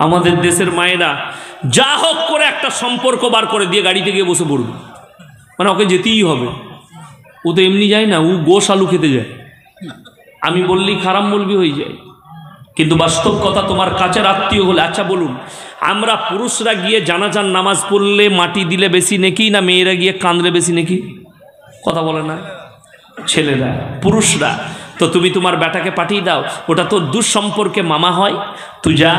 আমাদের দেশের মায়েরা যা হোক করে একটা সম্পর্ক বার করে দিয়ে গাড়িতে গিয়ে বসে পড়বে, মানে ওকে যেতেই হবে। ও তো এমনি যায় না, ও গোশ আলু খেতে যায়। আমি বললেই খারাপ বলবি হয়ে যায়। কিন্তু বাস্তব কথা, তোমার কাছের আত্মীয় হলে, আচ্ছা বলুন, আমরা পুরুষরা গিয়ে জানাজার নামাজ পড়লে মাটি দিলে বেশি নেকি, না মেয়েরা গিয়ে কাঁদলে বেশি নেকি? কথা বলে না ছেলেরা, পুরুষরা। তো তুমি তোমার বেটাকে পাঠিয়ে দাও, ওটা তো দুঃসম্পর্কে মামা হয়। তুই যা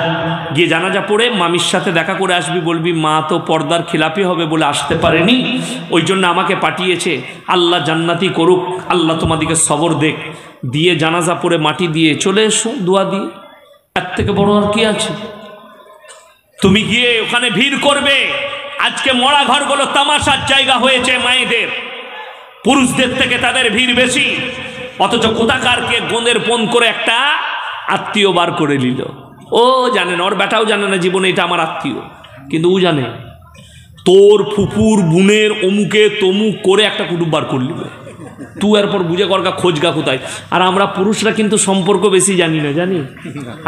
গিয়ে জানাজা পড়ে মামির সাথে দেখা করে আসবি, বলবি মা তো পর্দার খিলাপি হবে বলে আসতে পারেনি, ওই জন্য আমাকে পাঠিয়েছে, আল্লাহ জান্নাতি করুক, আল্লাহ তোমাদিকে সবর দেখ, দিয়ে জানাজা পড়ে মাটি দিয়ে চলে এসো দোয়া দিয়ে। এর থেকে বড় আর কি আছে? তুমি গিয়ে ওখানে ভিড় করবে। আজকে মরা ঘরগুলো তামাশার জায়গা হয়েছে মায়েদের, পুরুষদের থেকে তাদের ভিড় বেশি। অথচ কোথাকারকে গোঁদের ফোন করে একটা আত্মীয় বার করে নিল। ও জানে না, ওর বেটাও জানে না জীবনে এটা আমার আত্মীয়, কিন্তু ও জানে তোর ফুপুর বোনের অমুকে তমুক করে একটা কুটুম বার করে নিল। তুই এরপর বুঝে করগা খোঁজগা কোথায়। আর আমরা পুরুষরা কিন্তু সম্পর্ক বেশি জানি না, জানি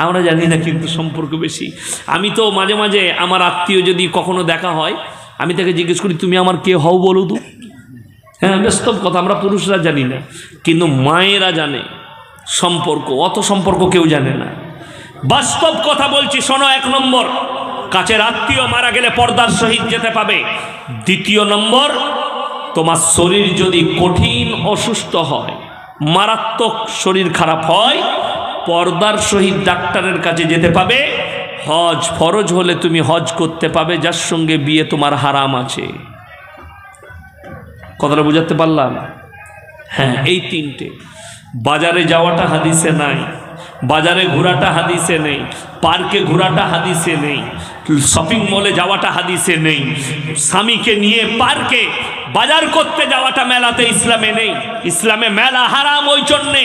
আমরা জানি না কিন্তু সম্পর্ক বেশি। আমি তো মাঝে মাঝে আমার আত্মীয় যদি কখনো দেখা হয়, আমি তাকে জিজ্ঞেস করি তুমি আমার কে হও বলো তো। হ্যাঁ, বাস্তব কথা, আমরা পুরুষরা জানি না, কিন্তু মায়েরা জানে সম্পর্ক। অত সম্পর্ক কেউ জানে না। বাস্তব কথা বলছি, শোনো। 1 নম্বর, কাছের আত্মীয় মারা গেলে পর্দার সহিত যেতে পাবে। 2 নম্বর, তোমার শরীর যদি কঠিন অসুস্থ হয়, মারাত্মক শরীর খারাপ হয়, পর্দার সহিত ডাক্তারের কাছে যেতে পাবে। হজ ফরজ হলে তুমি হজ করতে পাবে, যার সঙ্গে বিয়ে তোমার হারাম আছে। কথাটা বুঝাতে পারলাম? হ্যাঁ, এই 3টে। বাজারে যাওয়াটা হাদিসে নাই, বাজারে ঘোরাটা হাদিসে নেই, পার্কে ঘোরাটা হাদিসে নেই, শপিং মলে যাওয়াটা হাদিসে নেই, স্বামীকে নিয়ে পার্কে বাজার করতে যাওয়াটা মেলাতে ইসলামে নেই। ইসলামে মেলা হারাম ওই জন্যে,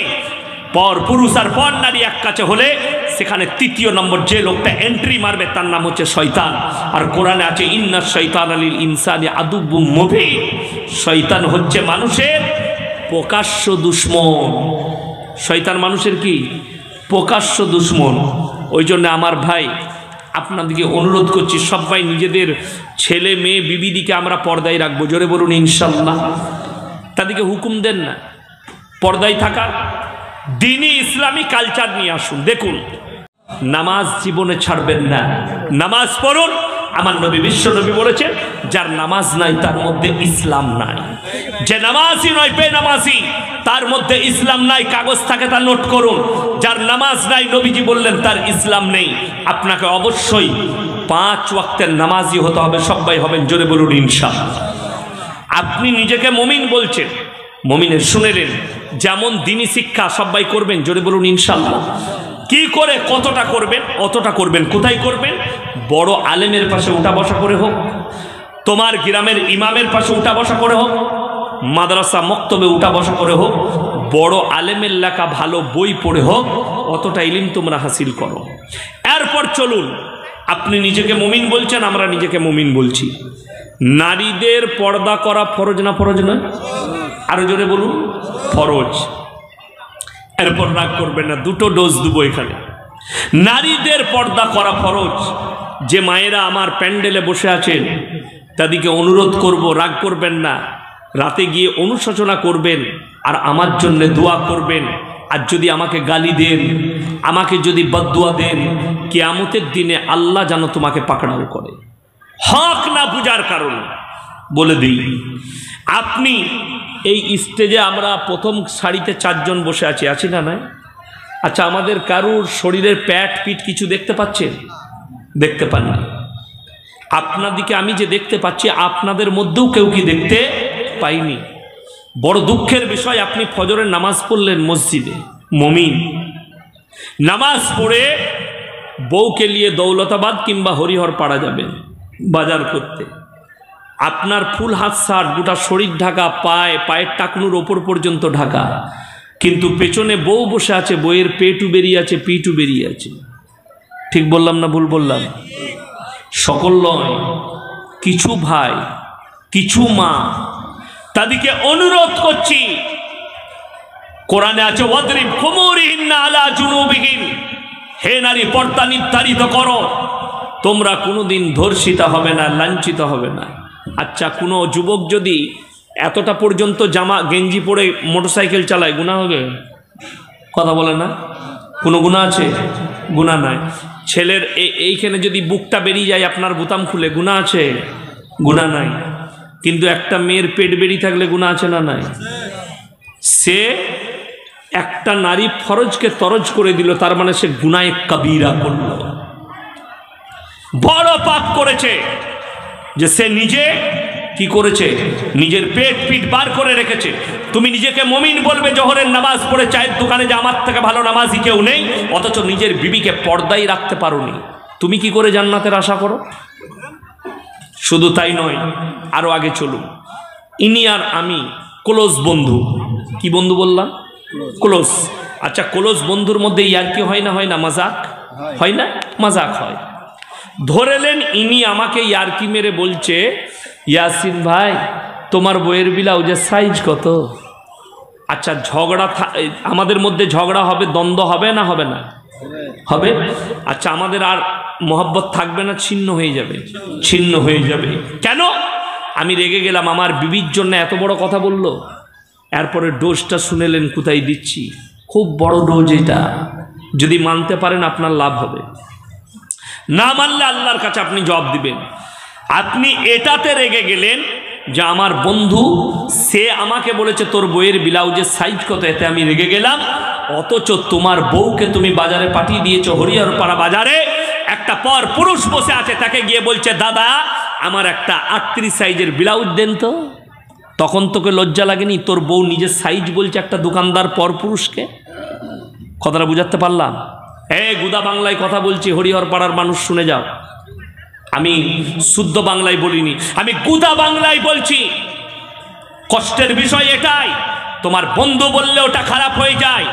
পর পুরুষ আর পর নারী এক কাছে হলে সেখানে 3 নম্বর যে লোকটা এন্ট্রি মারবে তার নাম হচ্ছে শয়তান। আর কোরআনে আছে ইন্না শয়তান লিল ইনসানি আদুব্বুম মুবিন, শয়তান হচ্ছে মানুষের প্রকাশ্য দুশমন। শয়তান মানুষের কি? প্রকাশ্য দুশমন। ওই জন্য আমার ভাই, আপনাদেরকে অনুরোধ করছি, সবাই নিজেদের ছেলে মেয়ে বিবিদিকে আমরা পর্দায় রাখবো। জোরে বলুন ইনশাল্লাহ। তাদেরকে হুকুম দেন না পর্দায় থাকা, দিনী ইসলামী কালচার নিয়ে আসুন। দেখুন, নামাজ জীবনে ছাড়বেন না, নামাজ পড়ুন। আমার নবী, বিশ্ব নবী বলেছেন, যার নামাজ নাই তার মধ্যে ইসলাম নাই। যে নামাজই নয়, বেনামাজি, তার মধ্যে ইসলাম নাই। কাগজ থাকে তা নোট করুন। যার নামাজ নাই, নবীজি বললেন তার ইসলাম নেই। আপনাকে অবশ্যই 5 ওয়াক্তের নামাজি হতে হবে। সবাই হবেন, জোরে বলুন ইনশাআল্লাহ। আপনি নিজেকে মুমিন বলছেন, মুমিনের শুনেলেন, যেমন দিনী শিক্ষা সবাই করবেন, জোরে বলুন ইনশাআল্লাহ। কি করে, কতটা করবেন? অতটা করবেন। কোথায় করবেন? বড় আলেমের পাশে উঠা বসা করে হোক, তোমার গ্রামের ইমামের পাশে উঠা বসা করে হোক, মাদ্রাসা মক্তবে উঠা বসা করে হোক, বড় আলেমের লেখা ভালো বই পড়ে হোক, অতটা ইলম তোমরা হাসিল করো। এরপর চলুন, আপনি নিজেকে মুমিন বলছেন, আমরা নিজেকে মুমিন বলছি। নারীদের পর্দা করা ফরজ না ফরজ না? আরো জোরে বলুন, ফরজ। এরপর রাগ করবেন না, 2টো ডোজ দেবো এখানে। নারীদের পর্দা করা ফরজ। যে মায়েরা আমার প্যান্ডেলে বসে আছেন, তাদেরকে অনুরোধ করব, রাগ করবেন না, রাতে গিয়ে অনুশোচনা করবেন আর আমার জন্য দোয়া করবেন। আর যদি আমাকে গালি দেন, আমাকে যদি বদদুয়া দেন, কিয়ামতের দিনে আল্লাহ যেন তোমাকে পাকড়াও করে, হক না বুঝার কারণে। বলে দিই, আপনি এই স্টেজে আমরা প্রথম সারিতে 4 জন বসে আছি না? নাই? আচ্ছা, আমাদের কারুর শরীরের প্যাট পিঠ কিছু দেখতে পাচ্ছেন? দেখতে পান না। আপনাদিকে আমি যে দেখতে পাচ্ছি, আপনাদের মধ্যেও কেউ কি দেখতে পাইনি। বড় দুঃখের বিষয়, আপনি ফজরের নামাজ পড়লেন মসজিদে, মুমিন, নামাজ পড়ে বউকে নিয়ে দৌলতাবাদ কিংবা হরিহর পাড়া যাবেন বাজার করতে। আপনার ফুল হাত শার্ট, গোটা শরীর ঢাকা, পায়ের টাকনুর ওপর পর্যন্ত ঢাকা, কিন্তু পেছনে বউ বসে আছে, বইয়ের পেটু বেরিয়ে আছে, পিটু বেরিয়ে আছে। ঠিক বললাম না ভুল বললাম? সকল নয়, কিছু ভাই, কিছু মা, তাদেরকে অনুরোধ করছি, কোরআনে আছে ওয়াদরিব খুমুরিহিন্না আলা জুনুবিহিন, হে নারী পর্দা নির্ধারিত করো তোমরা কোনোদিন ধর্ষিতা হবে না, লাঞ্ছিত হবে না। আচ্ছা, কোনো যুবক যদি এতটা পর্যন্ত জামা গেঞ্জি পরে মোটরসাইকেল চালায়, গুনাহ হবে? কথা বলে না? কোনো গুনাহ আছে? গুনাহ নাই। ছেলের এইখানে যদি বুকটা বেরিয়ে যায় আপনার বোতাম খুলে, গুনাহ আছে? গুনাহ নাই। কিন্তু একটা মেয়ের পেট বেরিয়ে থাকলে গুনাহ আছে না নাই? সে একটা নারী ফরজকে তরজ করে দিল, তার মানে সে গুনাহে কবিরা করল, বড় পাপ করেছে। যে সে নিজে কি করেছে? নিজের পিঠ বার করে রেখেছে। তুমি নিজেকে মুমিন বলবে, জোহরের নামাজ পড়ে চায়ের দোকানে যে আমার থেকে ভালো নামাজি কেউ নেই, অথচ নিজের বিবিকে পর্দায় রাখতে পারোনি, তুমি কি করে জান্নাতের আশা করো? শুধু তাই নয়, আরো আগে চলুন। ইনি আর আমি ক্লোজ বন্ধু। কি বন্ধু বললাম? ক্লোজ। আচ্ছা, ক্লোজ বন্ধুর মধ্যে ইয়ার্কি হয় না? হয় না? মজাক হয় না? মজাক হয়। ধরেলেন ইনি আমাকে ইয়ার্কি মেরে বলছে, ইয়াসিন ভাই তোমার বইয়ের ব্লাউজের সাইজ কত? আচ্ছা, ঝগড়া আমাদের মধ্যে ঝগড়া হবে, দ্বন্দ্ব হবে না হবে না? হবে। আচ্ছা, আমাদের আর মোহাব্বত থাকবে না? ছিন্ন হয়ে যাবে। ছিন্ন হয়ে যাবে। কেন? আমি রেগে গেলাম, আমার বিবির জন্য এত বড় কথা বলল। এরপরে ডোজটা শুনেলেন কোথায় দিচ্ছি, খুব বড় ডোজ এটা। যদি মানতে পারেন আপনার লাভ হবে, না মানলে আল্লাহর কাছে আপনি জবাব দিবেন। আপনি এটাতে রেগে গেলেন যে আমার বন্ধু সে আমাকে বলেছে তোর বইয়ের ব্লাউজের সাইজ কত, এতে আমি রেগে গেলাম। অথচ তোমার বউকে তুমি বাজারে পাঠিয়ে দিয়েছো, হরিহরপাড়া বাজারে একটা পর পুরুষ বসে আছে, তাকে গিয়ে বলছে দাদা আমার একটা 38 সাইজের ব্লাউজ দেন তো। তখন তোকে লজ্জা লাগেনি? তোর বউ নিজের সাইজ বলছে একটা দোকানদার পর পুরুষকে। কথাটা বুঝাতে পারলাম? গুদা বাংলায় কথা বলছি, হরিহরপাড়ার মানুষ শুনে যাও। আমি শুদ্ধ বাংলায় বলিনি, আমি গুদা বাংলায় বলছি। কষ্টের বিষয় এটাই, তোমার বন্ধু বললে ওটা খারাপ হয়ে যায়,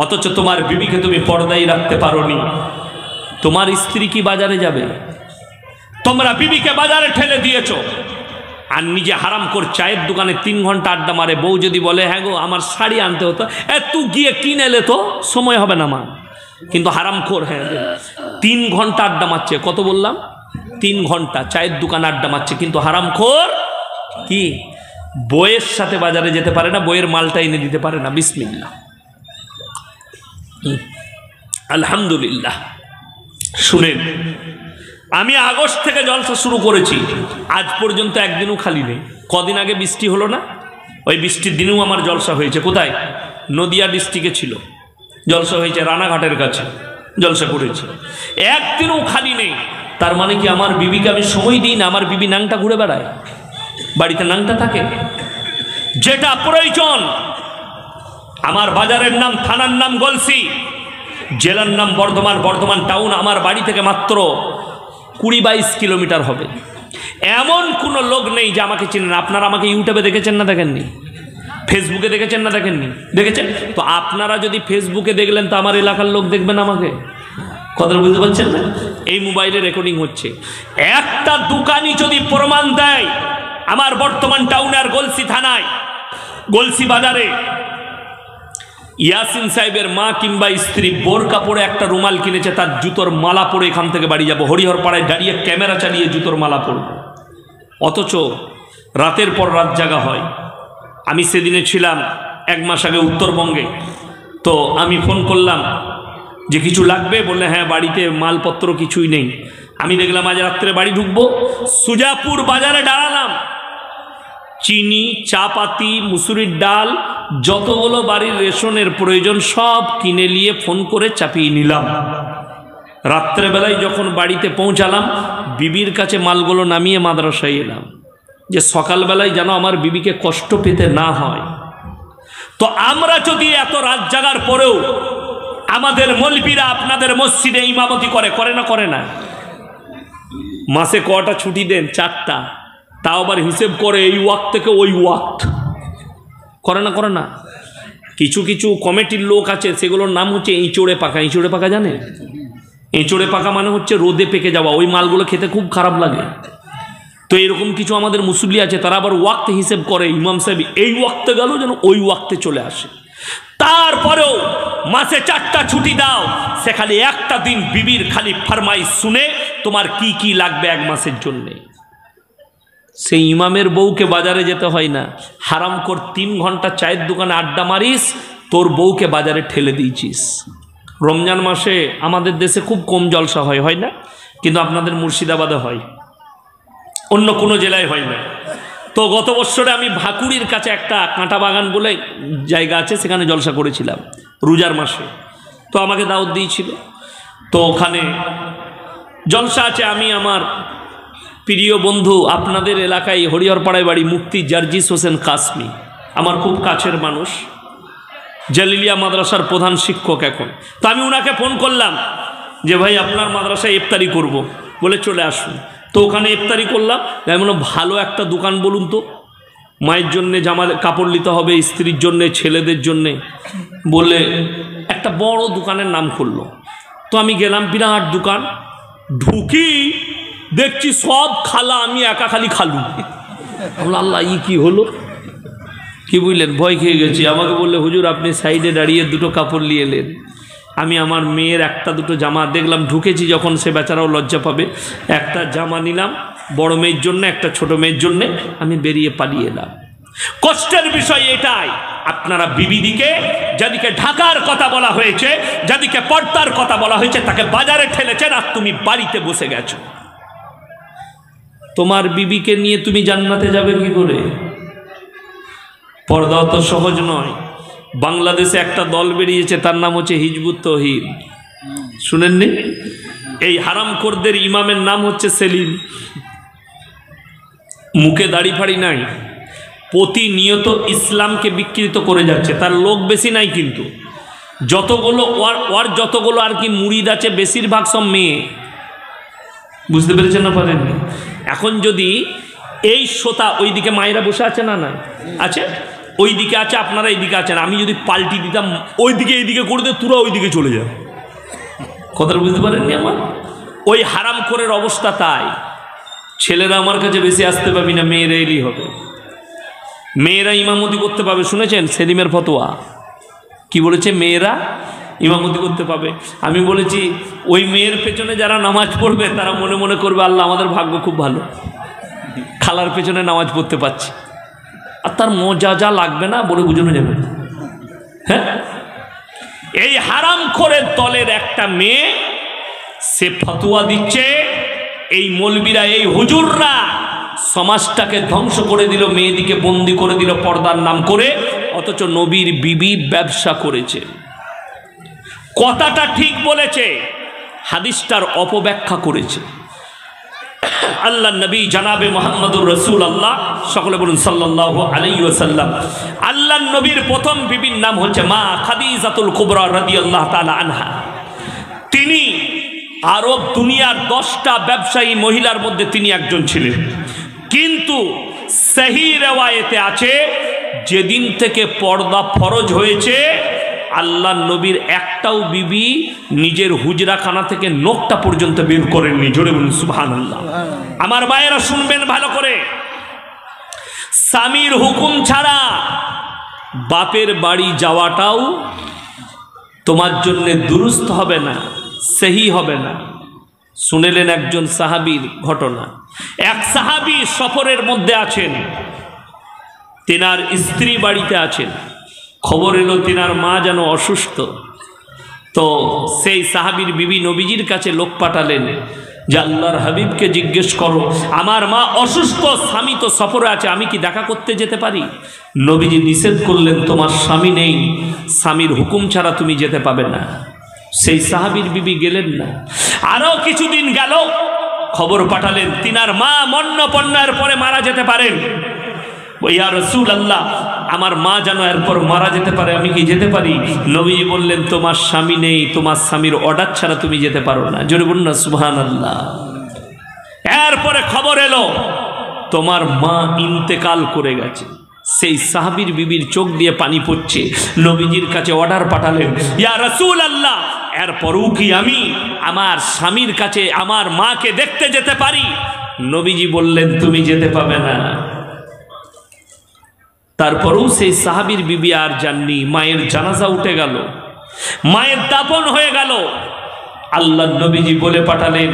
অথচ তোমার বিবিকে তুমি পর্দায় রাখতে পারোনি। তোমার স্ত্রী কি বাজারে যাবে? তোমরা বিবিকে বাজারে ঠেলে দিয়েছো, আর নিজে হারাম কর চায়ের দোকানে 3 ঘন্টা আড্ডা মারে। বউ যদি বলে হ্যাঁ গো আমার শাড়ি আনতে হতো, তুই গিয়ে কিনে এলে তো, সময় হবে না মা। কিন্তু হারাম খোর, হ্যাঁ 3 ঘন্টা আড্ডা মারছে। কত বললাম? 3 ঘন্টা চায়ের দোকানে আড্ডা মারছে, কিন্তু হারাম খোর কি বইয়ের সাথে বাজারে যেতে পারে না, বইয়ের মালটা এনে দিতে পারে না। বিসমিল্লাহ, আলহামদুলিল্লাহ। শুনেন, আমি আগস্ট থেকে জলসা শুরু করেছি, আজ পর্যন্ত একদিনও খালি নেই। কদিন আগে বৃষ্টি হলো না, ওই বৃষ্টির দিনেও আমার জলসা হয়েছে। কোথায়? নদিয়া ডিস্ট্রিক্টে ছিল জলসা, হয়েছে রানাঘাটের কাছে জলসা করেছি, একদিনও খালি নেই। তার মানে কি আমার বিবিকে আমি সময় দিই না? আমার বিবি নাংটা ঘুরে বেড়ায়, বাড়িতে নাংটা থাকে। যেটা প্রয়োজন, আমার বাজারের নাম, থানার নাম গলসি, জেলার নাম বর্ধমান, বর্ধমান টাউন আমার বাড়ি থেকে মাত্র 20-22 কিলোমিটার হবে। এমন কোনো লোক নেই যে আমাকে চিনেন। আপনারা আমাকে ইউটিউবে দেখেছেন না দেখেননি? ফেসবুকে দেখেছেন না দেখেননি? দেখেছেন তো। আপনারা যদি ফেসবুকে দেখলেন তো আমার এলাকার লোক দেখবেন আমাকে। কথা বুঝতে পারছেন না? এই মোবাইলে রেকর্ডিং হচ্ছে। একটা দোকানি যদি প্রমাণ দেয় আমার বর্তমান টাউনে আর গলসি থানায়, গলসি বাজারে ইয়াসিন সাহেবের মা কিংবা স্ত্রী বোরকা পরে একটা রুমাল কিনেছে, তার জুতোর মালা পরে এখান থেকে বাড়ি যাব, হরিহরপাড়ায় দাঁড়িয়ে ক্যামেরা চালিয়ে জুতোর মালা পরব। অথচ রাতের পর রাত জাগা হয়। আমি সেদিনে ছিলাম 1 মাস আগে উত্তরবঙ্গে, তো আমি ফোন করলাম যে কিছু লাগবে, বললে হ্যাঁ বাড়িতে মালপত্র কিছুই নেই। আমি দেখলাম আজ রাত্রে বাড়ি ঢুকবো, সুজাপুর বাজারে দাঁড়ালাম। চিনি, চাপাতি, মুসুরির ডাল, যতগুলো বাড়ির রেশনের প্রয়োজন সব কিনে নিয়ে ফোন করে চাপিয়ে নিলাম। রাত্রেবেলায় যখন বাড়িতে পৌঁছালাম, বিবির কাছে মালগুলো নামিয়ে মাদ্রাসায় এলাম, যে সকালবেলায় যেন আমার বিবিকে কষ্ট পেতে না হয়। তো আমরা যদি এত রাত জাগার পরেও আমাদের মৌলবীরা আপনাদের মসজিদে ইমামতি করে না? করে না? মাসে কটা ছুটি দেন? 4টা। তাও আবার হিসেব করে এই ওয়াক্ত থেকে ওই ওয়াক্ত। করে না? করে না? কিছু কিছু কমিটির লোক আছে, সেগুলোর নাম হচ্ছে এঁচড়ে পাকা। এঁচড়ে পাকা জানে? এঁচড়ে পাকা মানে হচ্ছে রোদে পেকে যাওয়া। ওই মালগুলো খেতে খুব খারাপ লাগে। তো এরকম কিছু আমাদের মুসল্লি আছে, তারা আবার ওয়াক্ত হিসেব করে। ইমাম সাহেব এই ওয়াক্তে গেল যেন ওই ওয়াক্তে চলে আসে। তারপরেও মাসে 4টা ছুটি দাও, সে খালি একটা দিন বিবির খালি ফরমাইশ শুনে তোমার কি কি লাগবে 1 মাসের জন্যে। সেই ইমামের বউকে বাজারে যেতে হয় না, হারাম কর 3 ঘন্টা চায়ের দোকানে আড্ডা মারিস, তোর বউকে বাজারে ঠেলে দিয়েছিস। রমজান মাসে আমাদের দেশে খুব কম জলসা হয় না, কিন্তু আপনাদের মুর্শিদাবাদে হয়, অন্য কোনো জেলায় হয় না। তো গত বছরে আমি ভাকুড়ির কাছে একটা কাঁটা বাগান বলে জায়গা আছে, সেখানে জলসা করেছিলাম রোজার মাসে। তো আমাকে দাওয়াত দিয়েছিল, তো ওখানে জলসা আছে। আমি আমার প্রিয় বন্ধু, আপনাদের এলাকায় হরিহরপাড়ায় বাড়ি, মুফতি জার্জিস হোসেন কাসমি, আমার খুব কাছের মানুষ, জালিলিয়া মাদ্রাসার প্রধান শিক্ষক এখন। তো আমি ওনাকে ফোন করলাম যে ভাই আপনার মাদ্রাসায় ইফতারি করব, বলে চলে আসুন। তো ওখানে ইফতারি করলাম। আমি বললাম ভালো একটা দোকান বলুন তো, মায়ের জন্যে জামা কাপড় নিতে হবে, স্ত্রীর জন্যে, ছেলেদের জন্যে, বলে একটা বড় দোকানের নাম করলো। তো আমি গেলাম, বিরাট দোকান, ঢুকি দেখছি সব খালা, আমি একা খালি খালু। আল্লাহ কি হলো, কি বুঝলেন, ভয় খেয়ে গেছি। আমাকে বললে হুজুর আপনি সাইডে দাঁড়িয়ে 2টো কাপড় নিয়ে এলেন। আমি আমার মেয়ের 1-2 জামা দেখলাম, ঢুকেছি যখন, সে বেচারাও লজ্জা পাবে, একটা জামা নিলাম বড় মেয়ের জন্য, একটা ছোট মেয়ের জন্য, আমি বেরিয়ে পালিয়ে এলাম। কষ্টের বিষয় এটাই, আপনারা বিবিদিকে, যাদিকে ঢাকার কথা বলা হয়েছে, যাদিকে পর্দার কথা বলা হয়েছে, তাকে বাজারে ঠেলেছেন, আর তুমি বাড়িতে বসে গেছো। তোমার বিবিকে নিয়ে তুমি জান্নাতে যাবে কি করে? পর্দা তো সহজ নয়। বাংলাদেশে একটা দল বেরিয়েছে, তার নাম হচ্ছে হিজবুত তৌহিদ, শুনেননি? এই হারামখোরদের ইমামের নাম হচ্ছে সেলিম, মুখে দাড়ি ফাড়ি নাই, প্রতিনিয়ত ইসলামকে বিকৃত করে যাচ্ছে। তার লোক বেশি নাই, কিন্তু যতগুলো ওর যতগুলো আর কি মুরিদ আছে, বেশিরভাগ সব মেয়ে। বুঝতে পেরেছেন না পারেননি? এখন যদি এই শ্রোতা, ওইদিকে মায়েরা বসে আছে না, না আছে, ওইদিকে আছে, আপনারা এইদিকে আছেন, আমি যদি পাল্টি দিতাম ওইদিকে এইদিকে করে দিয়ে, তোরা ওইদিকে চলে যাও। কথাটা বুঝতে পারেননি আমার? ওই হারামখোরের অবস্থা তাই। ছেলেরা আমার কাছে বেশি আসতে পাবি না, মেয়েরা এলেই হবে। মেয়েরা ইমামতি করতে পাবে, শুনেছেন সেলিমের ফতোয়া কি বলেছে? মেয়েরা ইমামতি করতে পাবে। আমি বলেছি ওই মেয়ের পেছনে যারা নামাজ পড়বে, তারা মনে মনে করবে আল্লাহ আমাদের ভাগ্য খুব ভালো, খালার পেছনে নামাজ পড়তে পারছি। আর তার মজা যা লাগবে না বলে বুঝানো যাবে। হ্যাঁ, এই হারামখোরের দলের একটা মেয়ে, সে ফতোয়া দিচ্ছে, এই মৌলবীরা, এই হুজুররা সমাজটাকে ধ্বংস করে দিল, মেয়েদিকে বন্দি করে দিল পর্দার নাম করে, অথচ নবীর বিবি ব্যবসা করেছে। কথাটা ঠিক বলেছে, হাদিসটার অপব্যাখ্যা করেছে। আল্লাহ নবী জানাবে মুহাম্মদুর রাসূলুল্লাহ, সকলে বলুন সাল্লাল্লাহু আলাইহি ওয়াসাল্লাম। আল্লাহ নবীর প্রথম বিবির নাম হচ্ছে মা খাদিজাতুল কুবরা রাদিয়াল্লাহু তাআলা আনহা। তিনি আরব দুনিয়ার 10টা ব্যবসায়ী মহিলার মধ্যে তিনি একজন ছিলেন। কিন্তু সহিহ রিওয়ায়েতে আছে, যেদিন থেকে পর্দা ফরজ হয়েছে, আল্লাহ নবীর একটাও বিবি নিজের হুজরাখানা থেকে নখটা পর্যন্ত বের করেননি। জোরে বলুন সুবহানাল্লাহ। আমার ভাইয়েরা শুনবেন ভালো করে, স্বামীর হুকুম ছাড়া বাপের বাড়ি যাওয়াটাও তোমার জন্য দুরুস্ত হবে না, সহি হবে না। শুনেলেন একজন সাহাবীর ঘটনা। এক সাহাবী সফরের মধ্যে আছেন, তেনার স্ত্রী বাড়িতে আছেন, খবর এলো তেনার মা যেন অসুস্থ। তো সেই সাহাবীর বিবি নবীজির কাছে লোক পাঠালেন যে আল্লাহর হাবিবকে জিজ্ঞেস করো, আমার মা অসুস্থ, স্বামী তো সফরে আছে, আমি কি দেখা করতে যেতে পারি? নবীজি নিষেধ করলেন, তোমার স্বামী নেই, স্বামীর হুকুম ছাড়া তুমি যেতে পাবে না। সেই সাহাবীর বিবি গেলেন না। আরো কিছুদিন গেল, খবর পাঠালেন তিনার মা মন্নপন্নের পরে মারা যেতে পারেন। ইয়া রাসূলুল্লাহ, আমার মা যেন এরপর মারা যেতে পারে, আমি কি যেতে পারি? নবী বললেন, তোমার স্বামী নেই, তোমার স্বামীর অর্ডার ছাড়া তুমি যেতে পারো না। জোরে বলুন না সুবহানাল্লাহ। এরপরে খবর এলো তোমার মা ইন্তেকাল করে গেছে। সেই সাহাবীর বিবির চোখ দিয়ে পানি পড়ছে। নবীজির কাছে অর্ডার পাঠালেন, ইয়া রাসূলুল্লাহ, এরপরও কি আমি আমার স্বামীর কাছে আমার মাকে দেখতে যেতে পারি? নবীজি বললেন, তুমি যেতে পাবে না। তারপরেও সেই সাহাবীর বিবি আর যাননি। মায়ের জানাজা উঠে গেল, মায়ের দাফন হয়ে গেল। আল্লাহ নবীজি বলে পাঠালেন,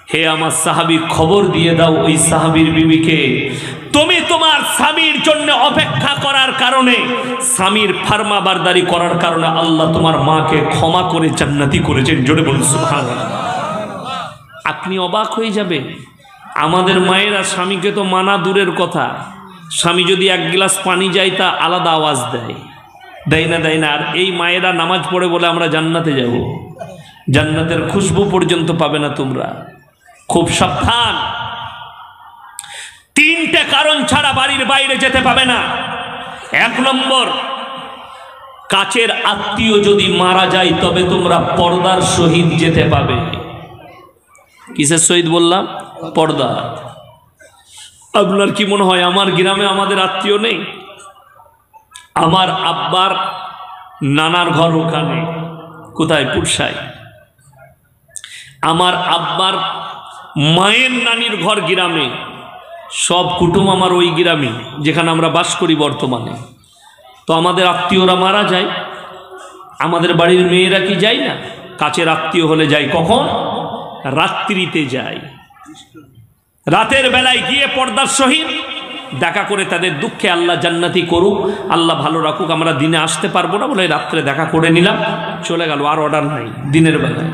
হে আমার সাহাবী, খবর দিয়ে দাও ওই সাহাবীর বিবিকে, তুমি তোমার স্বামীর জন্য অপেক্ষা করার কারণে, স্বামীর ফারমাবারদারি করার কারণে আল্লাহ তোমার মাকে ক্ষমা করে জান্নাতি করেছেন। জোরে বলুন সুবহানাল্লাহ। আপনি অবাক হয়ে যাবেন, আমাদের মায়েরা স্বামীকে তো মানা দূরের কথা, স্বামী যদি এক গ্লাস পানি যায় তা আলাদা আওয়াজ দেয়, দেয় না দেয় না। আর এই মায়েরা নামাজ পড়ে বলে আমরা জান্নাতে যাব, জান্নাতের খুশবু পর্যন্ত পাবে না তোমরা। খুব সাবধান, তিনটে কারণ ছাড়া বাড়ির বাইরে যেতে পাবে না। এক নম্বর, কাছের আত্মীয় যদি মারা যায় তবে তোমরা পর্দার সহিত যেতে পাবে। কিসের সহিত বললাম? পর্দা। আপনার কি মনে হয় আমার গ্রামে আমাদের আত্মীয় নেই? আমার আব্বার নানার ঘর ওখানে, কোথায়? পুরসায়। আমার আব্বার মায়ের নানির ঘর গ্রামে, সব কুটুম আমার ওই গ্রামে যেখানে আমরা বাস করি বর্তমানে। তো আমাদের আত্মীয়রা মারা যায়, আমাদের বাড়ির মেয়েরা কি যায় না? কাছের আত্মীয় হলে যায় কখন? রাত্রিতে যায়। রাতের বেলায় গিয়ে পর্দার সহিত দেখা করে তাদের দুঃখে আল্লাহ জান্নাতি করুক, আল্লাহ ভালো রাখুক। আমরা দিনে আসতে পারবো না বলে রাত্রে দেখা করে নিলাম, চলে গেল, আর অর্ডার নাই দিনের বেলায়।